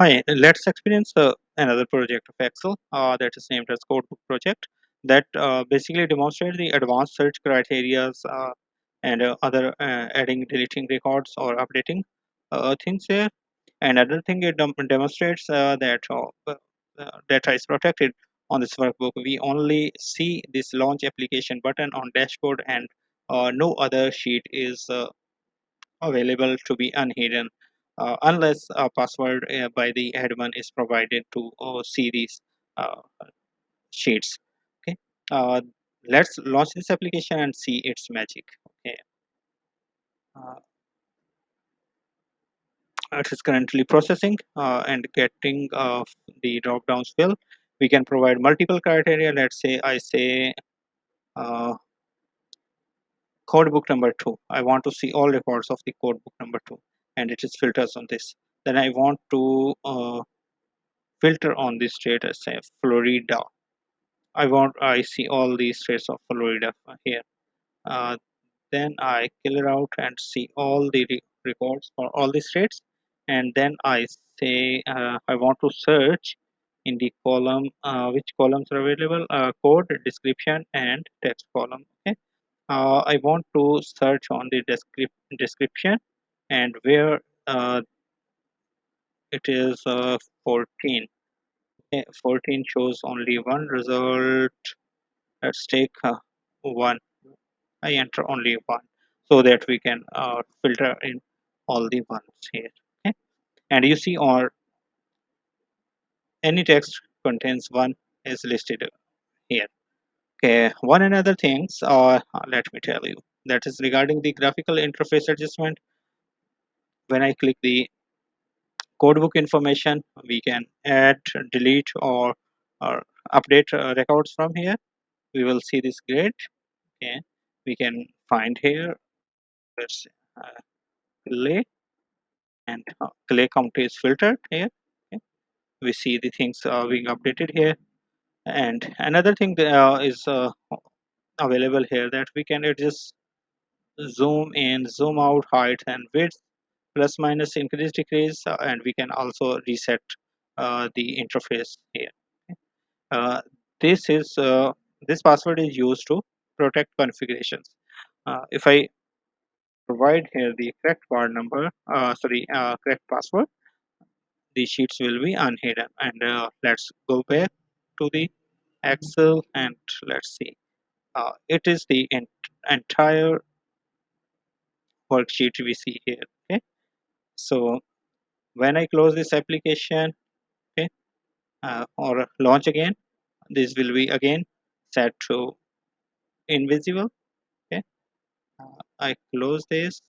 Hi, let's experience another project of Excel that is named as Codebook project that basically demonstrates the advanced search criteria and other adding, deleting records or updating things here. Another thing it demonstrates that data is protected on this workbook. We only see this launch application button on dashboard, and no other sheet is available to be unhidden unless a password by the admin is provided to see these uh, sheets. Okay, uh, let's launch this application and see its magic. Okay, uh, it is currently processing and getting the drop downs fill. We can provide multiple criteria. Let's say I say uh, code book number 2. I want to see all records of the code book number 2, and it is filters on this. Then I want to filter on this state as say Florida. I see all these states of Florida here. Uh, then I clear out and see all the records for all the states, and then I say I want to search in the column which columns are available, code, description, and text column. Okay, I want to search on the description, and where it is 14. Okay, 14 shows only one result. Let's take one. I enter only one so that we can filter in all the ones here. Okay? And you see, or any text contains one is listed here. Okay, one another things, let me tell you, that is regarding the graphical interface adjustment. When I click the codebook information, we can add, delete, or update records from here. We will see this grid. Okay, we can find here. Let's uh, play, and clay count is filtered here. Okay. We see the things being updated here, and another thing is available here, that we can adjust zoom in, zoom out, height and width, plus minus, increase, decrease, and we can also reset the interface here. Okay. uh, this is this password is used to protect configurations. If I provide here the correct part number, correct password, the sheets will be unhidden. And let's go back to the Excel, and let's see. It is the entire worksheet we see here. Okay, so when I close this application, okay, or launch again, this will be again set to invisible. Okay, I close this